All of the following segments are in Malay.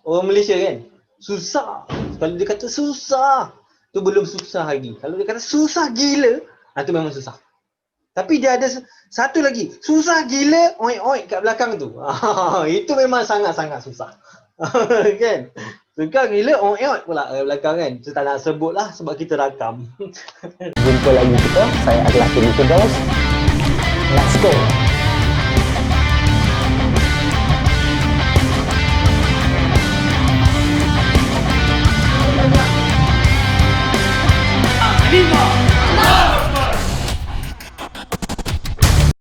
Orang Malaysia kan, susah. Kalau dia kata susah, tu belum susah lagi. Kalau dia kata susah gila, tu memang susah. Tapi dia ada satu lagi, susah gila oik-oik kat belakang tu. Itu memang sangat-sangat susah. Kan? Suka gila oik-oik pula kat belakang kan. Tu tak nak sebut lah sebab kita rakam. Jumpa lagi kita, saya adalah Tim Firdaus. Let's go.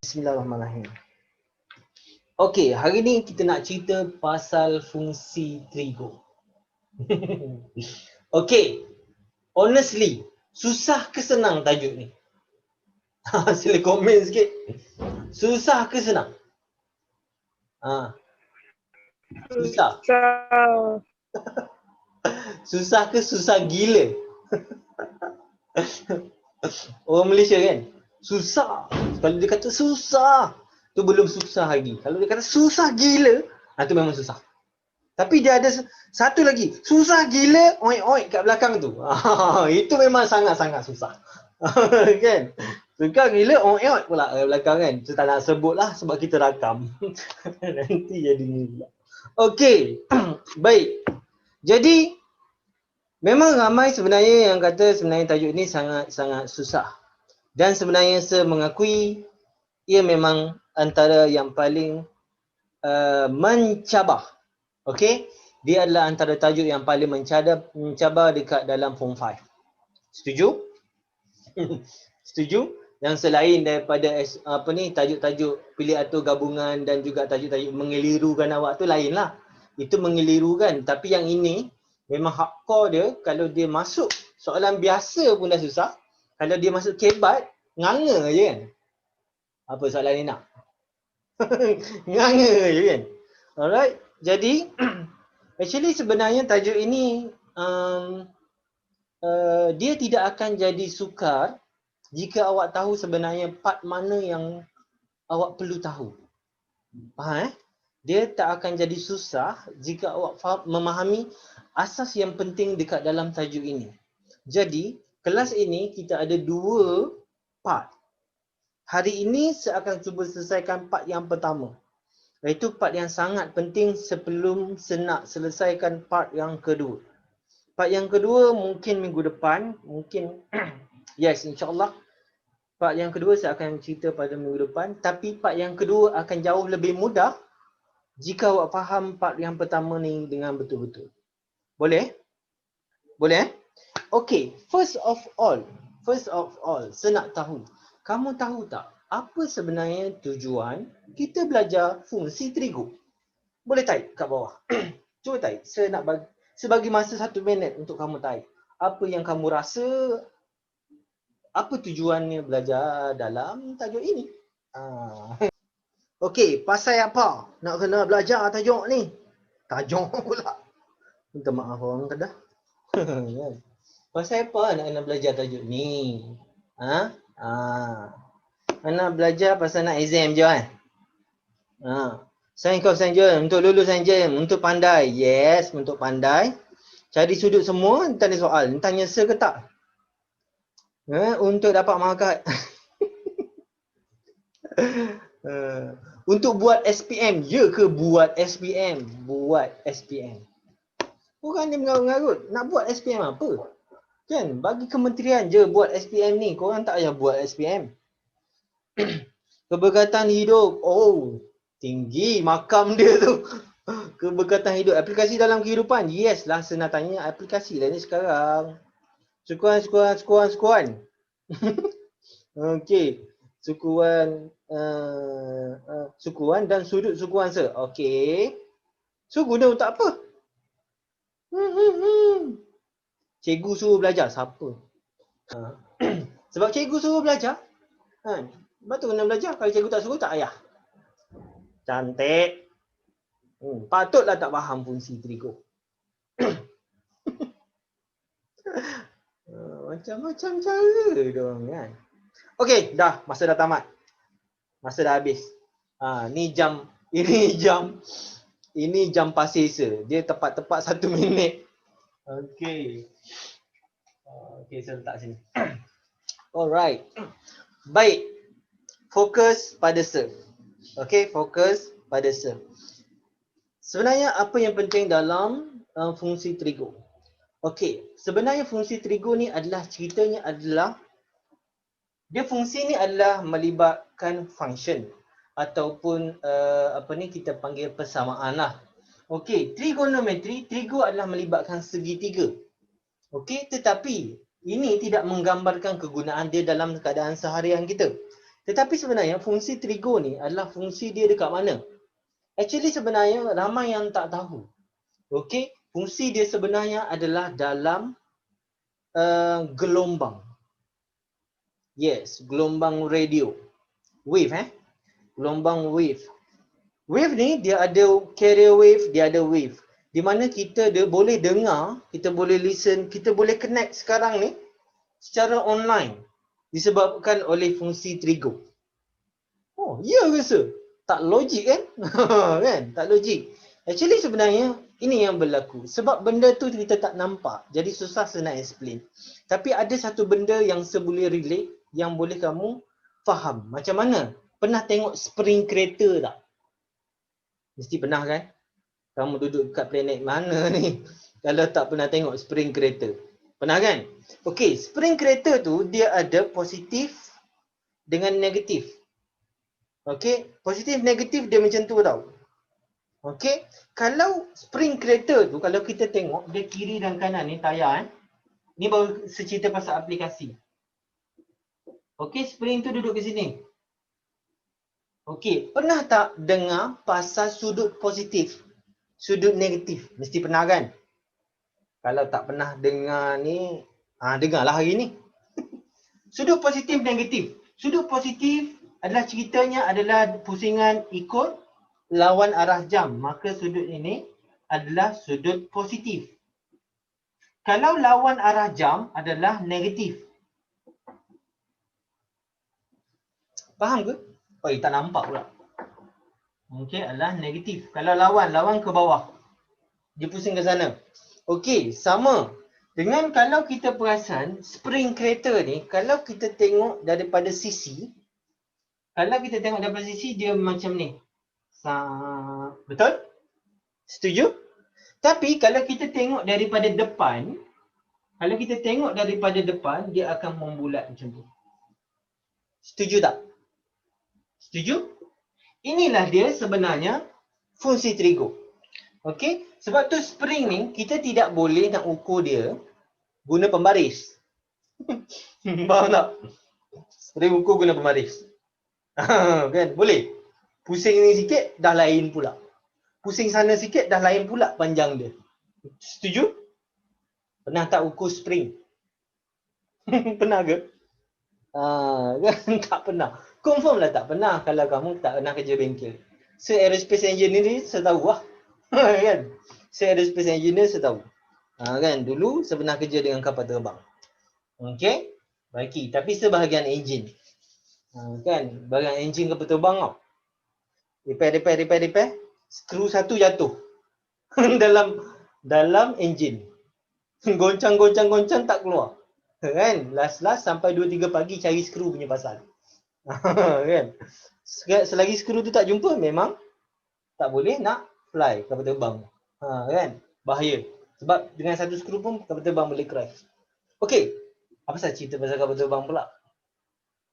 Bismillahirrahmanirrahim. Okey, hari ni kita nak cerita pasal fungsi trigo. Okey, honestly, susah ke senang tajuk ni? Sila komen sikit. Susah ke senang? Susah. Susah ke susah gila? Orang Malaysia kan, susah. Kalau dia kata susah, tu belum susah lagi. Kalau dia kata susah gila, tu memang susah. Tapi dia ada satu lagi, susah gila oik-oik kat belakang tu. Itu memang sangat-sangat susah. Kan? Suka gila oik-oik pula kat belakang kan. Tu tak nak sebut lah sebab kita rakam. Nanti jadi ni pula. Okey. Baik. Jadi memang ramai sebenarnya yang kata sebenarnya tajuk ni sangat-sangat susah. Dan sebenarnya saya mengakui ia memang antara yang paling mencabar. Okey, dia adalah antara tajuk yang paling mencabar dekat dalam Form 5. Setuju? Setuju? Yang selain daripada tajuk-tajuk pilih atur gabungan dan juga tajuk-tajuk mengelirukan awak tu lain lah. Itu mengelirukan. Tapi yang ini memang hardcore dia. Kalau dia masuk soalan biasa pun dah susah. Kalau dia masuk kebat, nganga je kan. Apa soalan ni nak? Nganga je kan. Alright. Jadi actually sebenarnya tajuk ini dia tidak akan jadi sukar jika awak tahu sebenarnya part mana yang awak perlu tahu. Faham? Dia tak akan jadi susah jika awak memahami asas yang penting dekat dalam tajuk ini. Jadi kelas ini kita ada 2 part. Hari ini saya akan cuba selesaikan part yang pertama. Iaitu part yang sangat penting sebelum saya nak selesaikan part yang kedua. Part yang kedua mungkin minggu depan, mungkin yes, insyaAllah. Part yang kedua saya akan cerita pada minggu depan. Tapi part yang kedua akan jauh lebih mudah jika awak faham part yang pertama ni dengan betul-betul. Boleh? Boleh? Okay, first of all, saya nak tahu. Kamu tahu tak apa sebenarnya tujuan kita belajar fungsi trigo? Boleh type kat bawah. Cuba type. Saya bagi masa 1 minit untuk kamu type. Apa yang kamu rasa, apa tujuannya belajar dalam tajuk ini? Okey, pasal apa nak kena belajar tajuk ni? Tajuk pula. Minta maaf orang Kedah. Pasal apa nak kena belajar tajuk ni? Nak belajar pasal nak exam je kan? Sains kau sains je, untuk lulus sains je, untuk pandai. Yes, untuk pandai. Cari sudut semua, tanya soal. Tanya se ke tak? Untuk dapat markat. Untuk buat SPM, ya ke buat SPM? Buat SPM. Orang ni mengarut-ngarut, nak buat SPM apa? Kan, bagi kementerian je buat SPM ni. Korang tak payah buat SPM. Keberkatan hidup. Oh, tinggi makam dia tu. Keberkatan hidup. Aplikasi dalam kehidupan. Yes lah, saya nak tanya aplikasi lah ni sekarang. Sukuan. Okey. Sukuan dan sudut sukuan se. Okey. So guna untuk apa? Cikgu suruh belajar. Siapa? Sebab cikgu suruh belajar. Sebab tu kena belajar. Kalau cikgu tak suruh, tak payah. Cantik. Patutlah tak faham fungsi trigo. Macam-macam cara diorang kan. Okey, dah. Masa dah tamat. Masa dah habis. Ini jam Ini jam pasir. Dia tepat-tepat 1 minit. Okey. Okey, saya letak sini. Alright. Baik. Fokus pada serve. Okey, fokus pada serve. Sebenarnya apa yang penting dalam fungsi trigo? Okey, sebenarnya fungsi trigo ni adalah ceritanya adalah fungsi ni adalah melibatkan function ataupun kita panggil persamaan lah. Okey, trigonometri, trigo adalah melibatkan segitiga. Okey, tetapi ini tidak menggambarkan kegunaan dia dalam keadaan seharian kita. Tetapi sebenarnya fungsi trigo ni adalah fungsi dia dekat mana? Actually sebenarnya ramai yang tak tahu. Okey, fungsi dia sebenarnya adalah dalam gelombang. Yes, gelombang radio. Wave gelombang wave. Wave ni dia ada carrier wave, dia ada wave. Di mana kita boleh dengar, kita boleh listen, kita boleh connect sekarang ni secara online disebabkan oleh fungsi trigo. Oh, ya ke sir? Tak logik kan? Kan? Tak logik. Actually sebenarnya ini yang berlaku. Sebab benda tu kita tak nampak. Jadi susah saya nak explain. Tapi ada satu benda yang saya boleh relate, yang boleh kamu faham. Macam mana? Pernah tengok spring crater tak? Mesti pernah kan? Kamu duduk kat planet mana ni? Kalau tak pernah tengok spring crater. Pernah kan? Okey, spring crater tu dia ada positif dengan negatif. Okey, positif negatif dia macam tu tau. Okey, kalau spring crater tu kalau kita tengok dia kiri dan kanan ni tayar Ni baru cerita pasal aplikasi. Okey, spring tu duduk ke sini. Okey, pernah tak dengar pasal sudut positif, sudut negatif? Mesti pernah kan? Kalau tak pernah dengar ni, dengarlah hari ni. Sudut positif negatif. Sudut positif adalah ceritanya adalah pusingan ikut lawan arah jam. Maka sudut ini adalah sudut positif. Kalau lawan arah jam adalah negatif. Faham ke? Oh, tak nampak pula. Okey, adalah negatif. Kalau lawan ke bawah. Dia pusing ke sana. Okey, sama. Dengan kalau kita perasan spring crater ni, kalau kita tengok daripada sisi, dia macam ni. Betul? Setuju? Tapi kalau kita tengok daripada depan, dia akan membulat macam tu. Setuju tak? Setuju? Inilah dia sebenarnya fungsi trigo. Okey, sebab tu spring ni kita tidak boleh nak ukur dia guna pembaris. Faham tak? Spring ukur guna pembaris. Kan? Boleh. Pusing ni sikit dah lain pula. Pusing sana sikit dah lain pula panjang dia. Setuju? Pernah tak ukur spring? Pernah ke? Kan tak pernah. Confirm lah tak pernah kalau kamu tak pernah kerja bengkel. So aerospace engineer ni saya tahu lah. Kan? Saya aerospace engineer saya tahu. Kan dulu saya pernah kerja dengan kapal terbang. Okey? Baiki, tapi sebahagian enjin. Kan? Bahagian enjin kapal terbang tau. Repair. Skru satu jatuh. dalam enjin. Goncang tak keluar. Kan? Last sampai 2-3 pagi cari skru punya pasal. Kan? Selagi skru tu tak jumpa memang tak boleh nak fly kapal terbang. Kan? Bahaya. Sebab dengan satu skru pun kapal terbang boleh crash. Okey. Apa sahaja cerita pasal kapal terbang pula?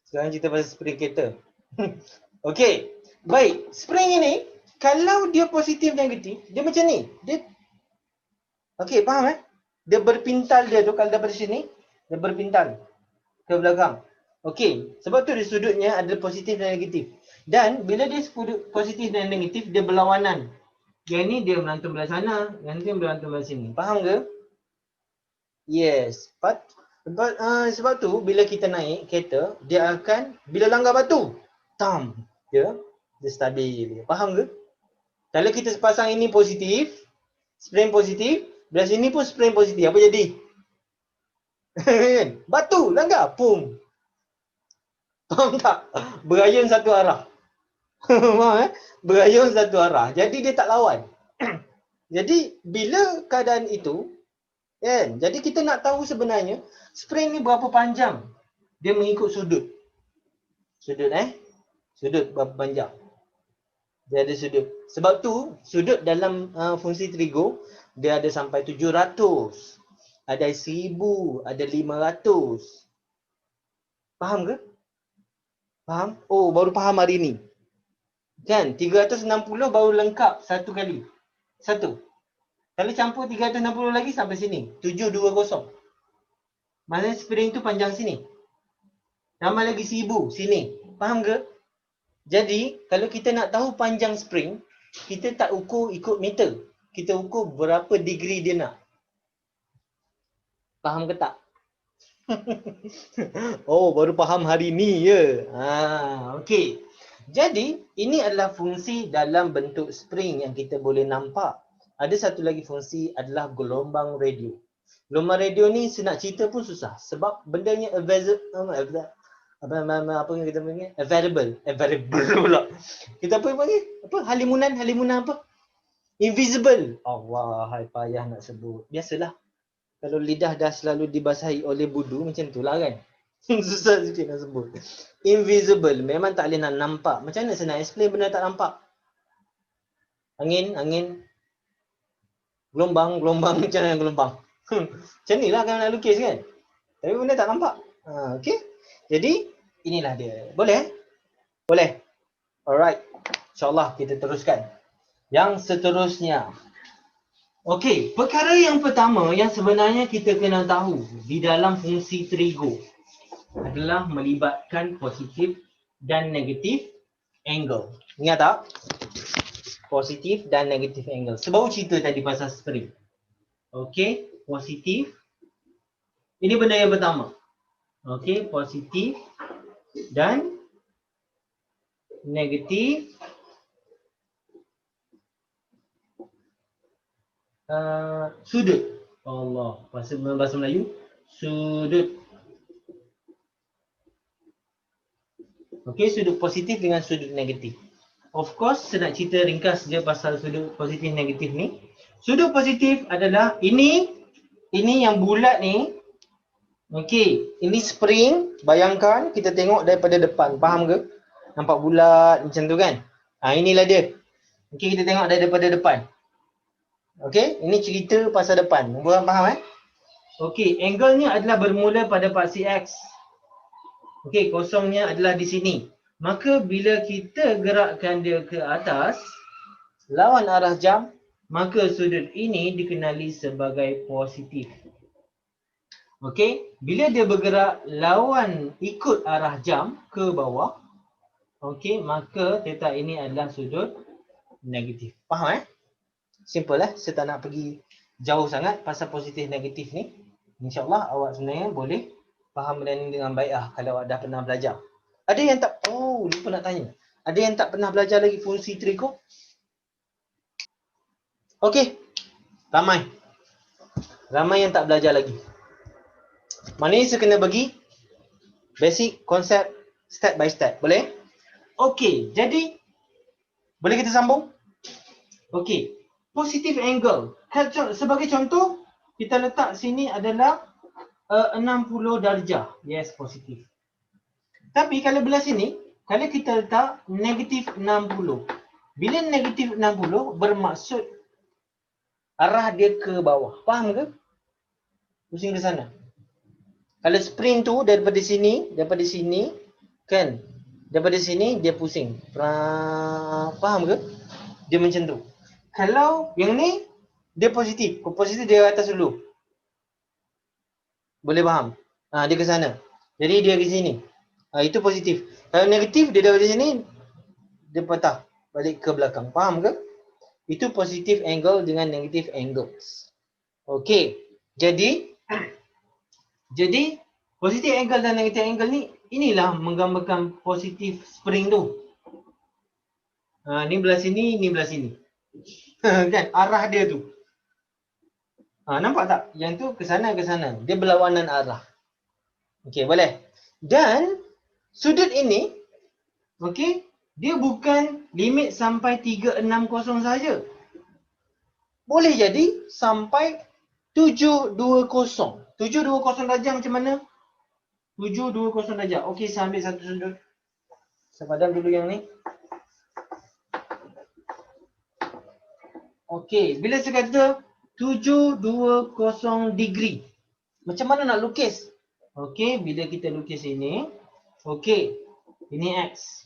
Sekarang cerita pasal spring crater. Okey. Baik, spring ini kalau dia positif negatif, dia macam ni. Okey, faham Dia berpintal dia tu kalau daripada sini, dia berpintal ke belakang. Okey, sebab tu dia sudutnya ada positif dan negatif. Dan bila dia positif dan negatif, dia berlawanan. Yang ni dia melantung belah sana, yang ni melantung belah sini. Faham ke? Yes. Sebab tu bila kita naik kereta, dia akan bila langgar batu, dia stabil. Faham ke? Kalau kita pasang ini positif, spring positif, belah sini pun spring positif, apa jadi? Batu langgar, pum. Faham tak? Berayun satu arah. Faham Berayun satu arah. Jadi dia tak lawan. Jadi bila keadaan itu, kan? Jadi kita nak tahu sebenarnya spring ni berapa panjang. Dia mengikut sudut. Sudut sudut berapa panjang. Dia ada sudut. Sebab tu sudut dalam fungsi trigo dia ada sampai 700. Ada 1000, ada 500. Faham ke? Faham? Oh, baru faham hari ni. Kan? 360 baru lengkap satu kali. Satu. Kalau campur 360 lagi sampai sini. 720. Maksudnya spring tu panjang sini. Tambah lagi 1000 sini. Faham ke? Jadi, kalau kita nak tahu panjang spring, kita tak ukur ikut meter. Kita ukur berapa degree dia nak. Faham ke tak? Oh, baru faham hari ni ya. Okey. Jadi, ini adalah fungsi dalam bentuk spring yang kita boleh nampak. Ada satu lagi fungsi adalah gelombang radio. Gelombang radio ni nak cerita pun susah sebab bendanya apa yang kita panggil? Variable pula. Kita apa panggil? Apa? Halimunan apa? Invisible. Allah, hai payah nak sebut. Biasalah. Kalau lidah dah selalu dibasahi oleh budu macam itulah kan. Susah sikit nak sebut. Invisible. Memang tak boleh nak nampak. Macam mana saya nak explain benda tak nampak? Angin. Gelombang. Macam mana gelombang? Macam ni lah kan nak lukis kan. Tapi benda tak nampak. Okay. Jadi, inilah dia. Boleh? Boleh. Alright. InsyaAllah kita teruskan. Yang seterusnya. Okey, perkara yang pertama yang sebenarnya kita kena tahu di dalam fungsi trigo adalah melibatkan positif dan negatif angle. Ingat tak? Positif dan negatif angle. Sebab cerita tadi pasal spring. Okey, positif. Ini benda yang pertama. Okey, positif dan negatif sudut. Allah, bahasa Melayu sudut. Okey, sudut positif dengan sudut negatif. Of course, saya nak cerita ringkas je pasal sudut positif negatif ni. Sudut positif adalah ini yang bulat ni. Okey, ini spring. Bayangkan kita tengok daripada depan. Faham ke? Nampak bulat macam tu kan? Inilah dia. Okey, kita tengok daripada depan. Okey, ini cerita pasal depan. Korang faham Okey, angle-nya adalah bermula pada paksi X. Okey, kosongnya adalah di sini. Maka bila kita gerakkan dia ke atas, lawan arah jam, maka sudut ini dikenali sebagai positif. Okey, bila dia bergerak lawan ikut arah jam ke bawah, okey, maka theta ini adalah sudut negatif. Faham Simple saya tak nak pergi jauh sangat pasal positif negatif ni. InsyaAllah awak sebenarnya boleh faham benda ni dengan baik kalau awak dah pernah belajar. Ada yang tak, lupa nak tanya. Ada yang tak pernah belajar lagi fungsi trigo? Okey, ramai yang tak belajar lagi. Maknanya saya kena bagi basic konsep step by step. Boleh? Okey, jadi boleh kita sambung? Okey. Positive angle. Sebagai contoh, kita letak sini adalah 60 darjah. Yes, positif. Tapi kalau belah sini, kalau kita letak negatif 60. Bila negatif 60 bermaksud arah dia ke bawah. Faham ke? Pusing ke sana. Kalau spring tu daripada sini kan? Daripada sini dia pusing. Faham ke? Dia macam tu. Kalau yang ni, dia positif. Positif dia atas dulu. Boleh faham? Dia ke sana. Jadi dia ke sini. Itu positif. Kalau negatif, dia daripada sini, dia patah balik ke belakang. Faham ke? Itu positif angle dengan negatif angles. Okey. Jadi, positif angle dan negatif angle ni, inilah menggambarkan positif spring tu. Ni belah sini, ni belah sini. Kan arah dia tu. Nampak tak? Yang tu ke sana. Dia berlawanan arah. Okey, boleh. Dan sudut ini okey, dia bukan limit sampai 360 saja. boleh jadi sampai 720. 720 darjah macam mana? 720 darjah. Okey, saya ambil satu sudut. Saya padam dulu yang ni. Okey, bila saya kata 720 degree, macam mana nak lukis? Okey, bila kita lukis ini, okey, ini X.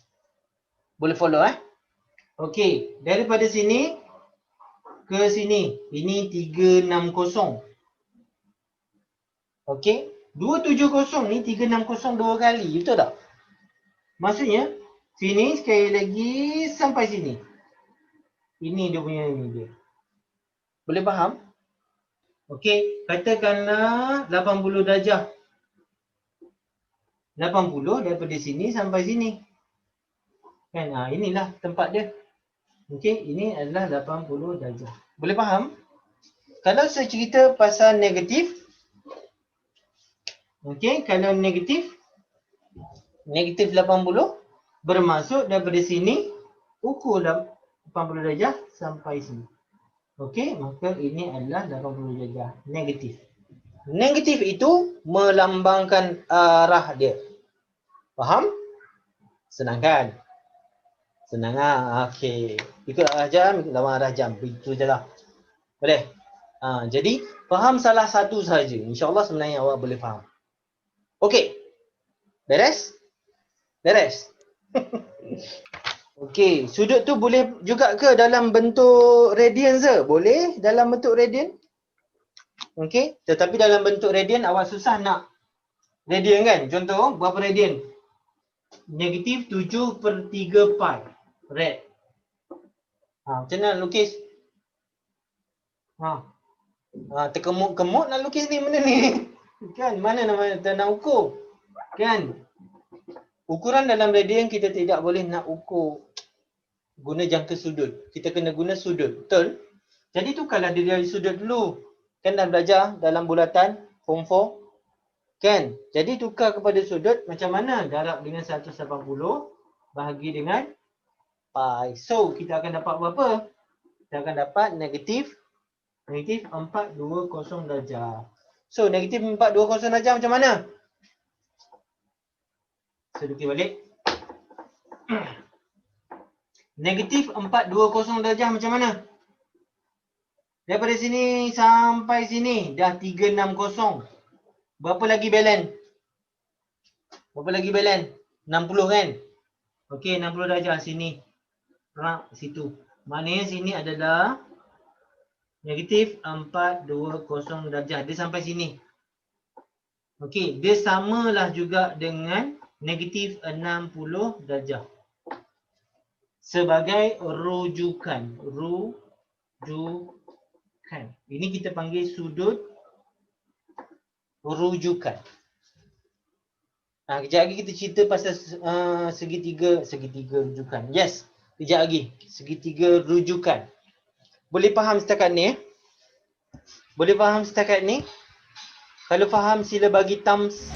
Boleh follow Okey, daripada sini ke sini, ini 360. Okey, 270 ni 360 dua kali, betul tak? Maksudnya, sini sekali lagi sampai sini. Ini dia punya ini dia. Boleh faham? Okey, katakanlah 80 darjah. 80 daripada sini sampai sini. Kan? Inilah tempat dia. Okey, ini adalah 80 darjah. Boleh faham? Kalau saya cerita pasal negatif, okey, kalau negatif 80 bermaksud daripada sini ukur 80 darjah sampai sini. Okey, maka ini adalah 80 darjah negatif. Negatif itu melambangkan arah dia. Faham? Senang kan? Senang okey. Ikut arah jam, ikut lawan arah jam. Begitu je lah. Boleh? Jadi, faham salah satu sahaja. InsyaAllah sebenarnya awak boleh faham. Okey. Beres? Beres? Okey, sudut tu boleh juga ke dalam bentuk radian je? Boleh dalam bentuk radian? Okey, tetapi dalam bentuk radian awak susah nak radian kan? Contoh, berapa radian? Negatif 7/3 pi. Rad. Macam mana nak lukis? Terkemuk-kemuk nak lukis ni benda ni. Kan, mana nak ukur? Kan? Ukuran dalam radian kita tidak boleh nak ukur guna jangka sudut. Kita kena guna sudut. Betul? Jadi tukarlah dia dari sudut dulu. Kan dah belajar dalam bulatan form 4. Kan? Jadi tukar kepada sudut macam mana? Darab dengan 180 bahagi dengan pi. So, kita akan dapat berapa? Kita akan dapat negatif 420 darjah. So, negatif 420 darjah macam mana? Saya lukis balik. Negatif 420 darjah macam mana? Daripada sini sampai sini dah 360. Berapa lagi balance? Berapa lagi balance? 60 kan? Okey, 60 darjah sini. Situ. Maknanya sini adalah negatif 420 darjah. Dia sampai sini. Okey, dia samalah juga dengan negatif 60 darjah. Sebagai rujukan. Ini kita panggil sudut rujukan. Kejap lagi kita cerita pasal segitiga rujukan. Yes, kejap lagi. Segitiga rujukan. Boleh faham setakat ni? Boleh faham setakat ni? Kalau faham sila bagi thumbs